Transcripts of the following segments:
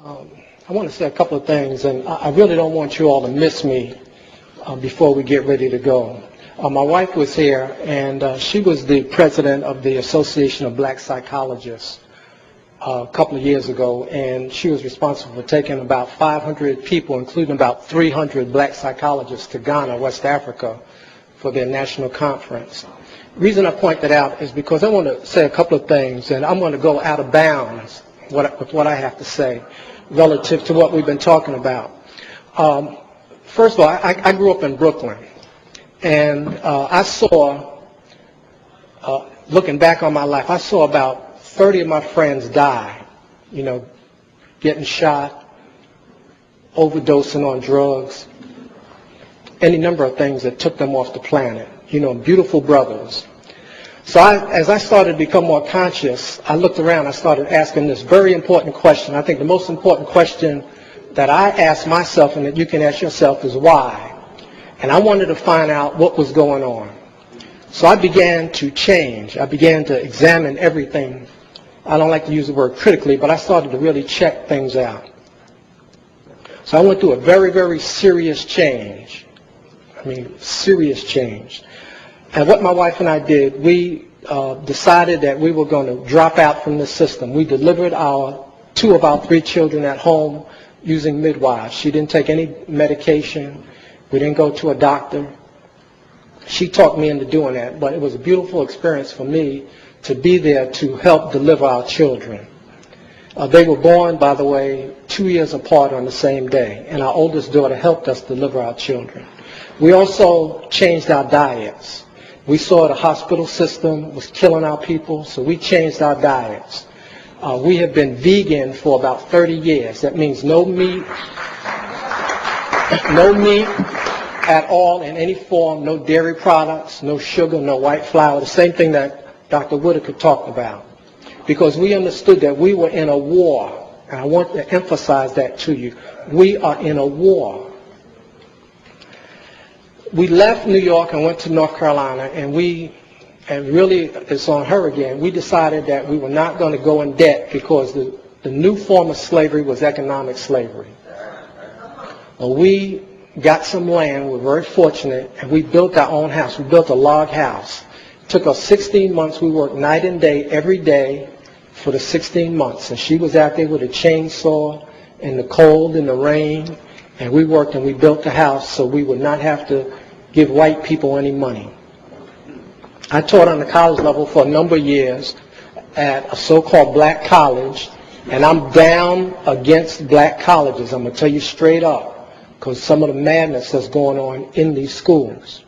I want to say a couple of things, and I really don't want you all to miss me before we get ready to go. My wife was here, and she was the president of the Association of Black Psychologists a couple of years ago, and she was responsible for taking about 500 people, including about 300 black psychologists, to Ghana, West Africa, for their national conference. The reason I point that out is because I want to say a couple of things, and I'm going to go out of bounds with what I have to say relative to what we've been talking about. First of all, I grew up in Brooklyn, and I saw, looking back on my life, I saw about 30 of my friends die, getting shot, overdosing on drugs, any number of things that took them off the planet, beautiful brothers. So as I started to become more conscious, I looked around, I started asking this very important question. I think the most important question that I ask myself and that you can ask yourself is why? And I wanted to find out what was going on. So I began to change. I began to examine everything. I don't like to use the word critically, but I started to really check things out. So I went through a very, very serious change. Serious change. And what my wife and I did, we decided that we were going to drop out from the system. We delivered two of our 3 children at home using midwives. She didn't take any medication. We didn't go to a doctor. She talked me into doing that, but it was a beautiful experience for me to be there to help deliver our children. They were born, by the way, 2 years apart on the same day, and our oldest daughter helped us deliver our children. We also changed our diets. We saw the hospital system was killing our people, so we changed our diets. We have been vegan for about 30 years. That means no meat, no meat at all in any form, no dairy products, no sugar, no white flour, the same thing that Dr. Whitaker talked about. Because we understood that we were in a war, and I want to emphasize that to you. We are in a war. We left New York and went to North Carolina, and really it's on her again, we decided that we were not going to go in debt because the new form of slavery was economic slavery. We got some land, we were very fortunate, and we built our own house. We built a log house. It took us 16 months. We worked night and day, every day for the 16 months. And she was out there with a chainsaw in the cold and the rain, and we worked and we built the house so we would not have to give white people any money. I taught on the college level for a number of years at a so-called black college, and I'm down against black colleges. I'm going to tell you straight up, because some of the madness that's going on in these schools.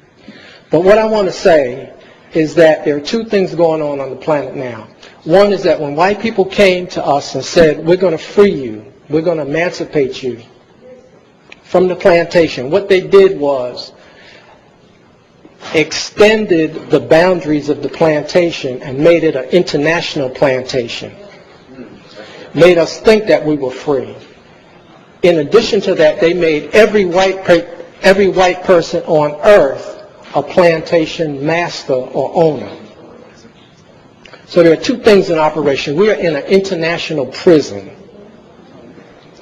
But what I want to say is that there are 2 things going on the planet now. One is that when white people came to us and said, we're going to free you, we're going to emancipate you from the plantation, what they did was extended the boundaries of the plantation and made it an international plantation. Made us think that we were free. In addition to that, they made every white person on earth a plantation master or owner. So there are 2 things in operation. We are in an international prison.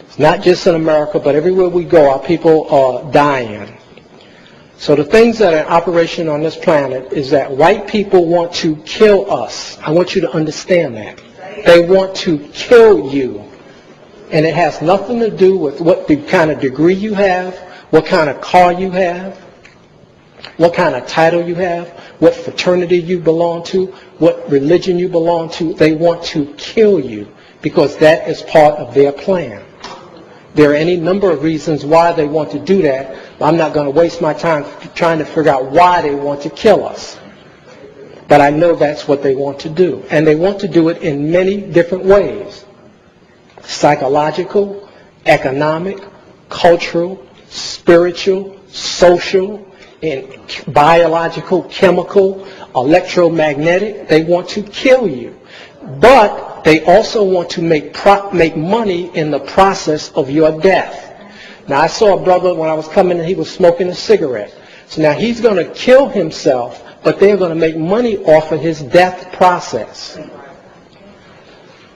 It's not just in America, but everywhere we go, our people are dying. So the things that are in operation on this planet is that white people want to kill us. I want you to understand that. They want to kill you. And it has nothing to do with what kind of degree you have, what kind of car you have, what kind of title you have, what fraternity you belong to, what religion you belong to. They want to kill you because that is part of their plan. There are any number of reasons why they want to do that. I'm not going to waste my time trying to figure out why they want to kill us. But I know that's what they want to do. And they want to do it in many different ways. Psychological, economic, cultural, spiritual, social, and biological, chemical, electromagnetic. They want to kill you. But they also want to make money in the process of your death. Now, I saw a brother when I was coming in, he was smoking a cigarette. So now he's going to kill himself, but they're going to make money off of his death process.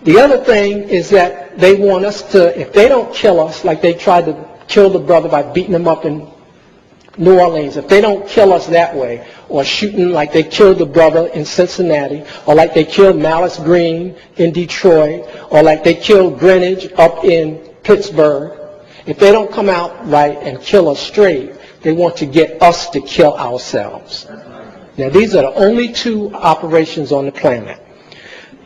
The other thing is that they want us to, if they don't kill us, like they tried to kill the brother by beating him up in New Orleans, if they don't kill us that way, or shooting like they killed the brother in Cincinnati, or like they killed Malice Green in Detroit, or like they killed Greenwich up in Pittsburgh, if they don't come out right and kill us straight, they want to get us to kill ourselves. Now, these are the only two operations on the planet.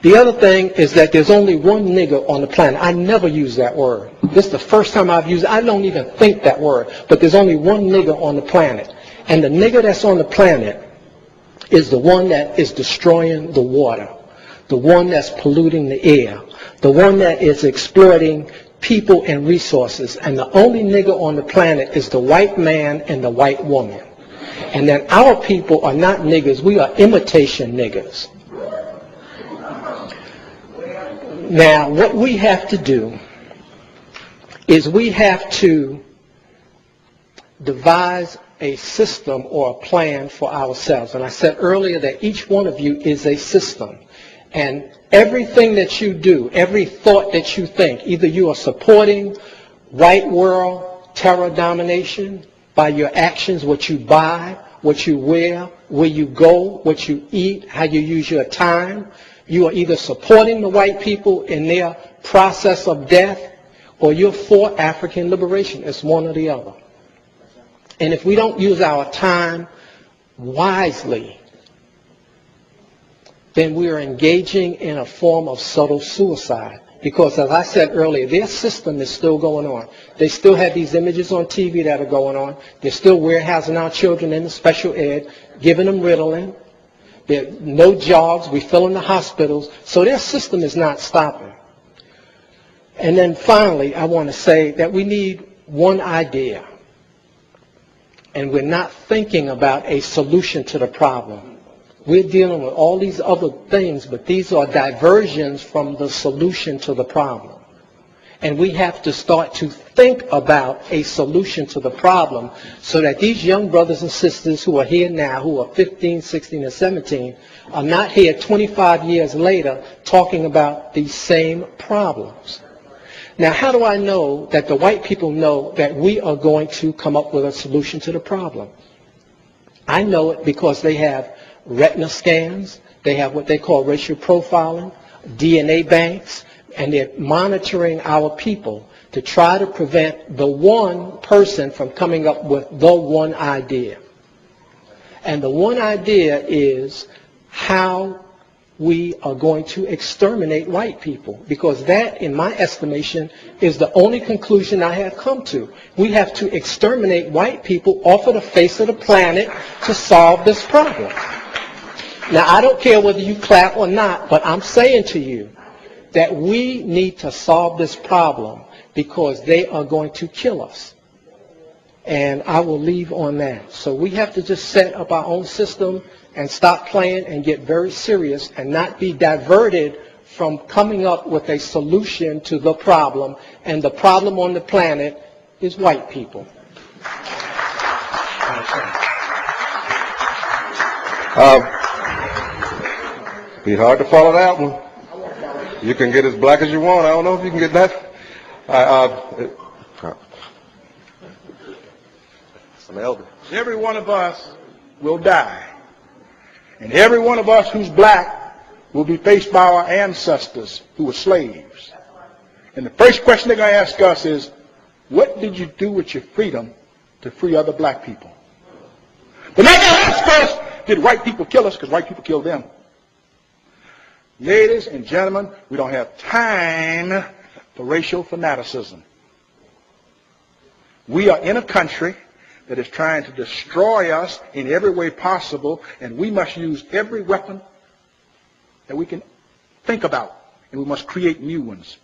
The other thing is that there's only one nigger on the planet. I never use that word. This is the first time I've used it. I don't even think that word. But there's only one nigger on the planet. And the nigger that's on the planet is the one that is destroying the water, the one that's polluting the air, the one that is exploiting people and resources. And the only nigger on the planet is the white man and the white woman. And then our people are not niggers. We are imitation niggers. Now, what we have to do is we have to devise a system or a plan for ourselves. And I said earlier that each one of you is a system. And everything that you do, every thought that you think, either you are supporting white world terror domination by your actions, what you buy, what you wear, where you go, what you eat, how you use your time. You are either supporting the white people in their process of death, or you're for African liberation. It's one or the other. And if we don't use our time wisely, then we are engaging in a form of subtle suicide. Because as I said earlier, their system is still going on. They still have these images on TV that are going on. They're still warehousing our children in the special ed, giving them Ritalin. There are no jobs. We fill in the hospitals. So their system is not stopping. And then finally, I want to say that we need one idea. And we're not thinking about a solution to the problem. We're dealing with all these other things, but these are diversions from the solution to the problem. And we have to start to think about a solution to the problem so that these young brothers and sisters who are here now, who are 15, 16, and 17, are not here 25 years later talking about these same problems. Now, how do I know that the white people know that we are going to come up with a solution to the problem? I know it because they have retina scans, they have what they call racial profiling, DNA banks, and they're monitoring our people to try to prevent the one person from coming up with the one idea. And the one idea is how we are going to exterminate white people. Because that, in my estimation, is the only conclusion I have come to. We have to exterminate white people off of the face of the planet to solve this problem. Now, I don't care whether you clap or not, but I'm saying to you that we need to solve this problem because they are going to kill us. And I will leave on that. So we have to just set up our own system and stop playing and get very serious and not be diverted from coming up with a solution to the problem. And the problem on the planet is white people. Be hard to follow that one. You can get as black as you want. I don't know if you can get that. Some elder. Every one of us will die. And every one of us who's black will be faced by our ancestors who were slaves. And the first question they're going to ask us is, what did you do with your freedom to free other black people? But not going to ask us, did white people kill us? Because white people killed them. Ladies and gentlemen, we don't have time for racial fanaticism. We are in a country that is trying to destroy us in every way possible, and we must use every weapon that we can think about, and we must create new ones.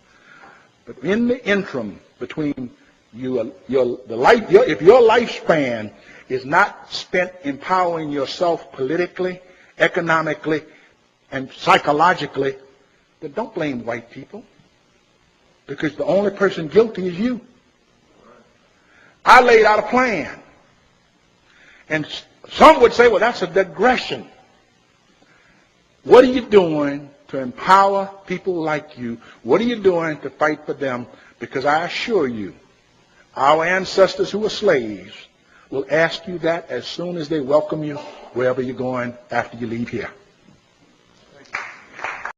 But in the interim between if your lifespan is not spent empowering yourself politically, economically, and psychologically, then don't blame white people, because the only person guilty is you. I laid out a plan. And some would say, well, that's a digression. What are you doing to empower people like you. What are you doing to fight for them? Because I assure you, our ancestors who were slaves will ask you that as soon as they welcome you wherever you're going after you leave here.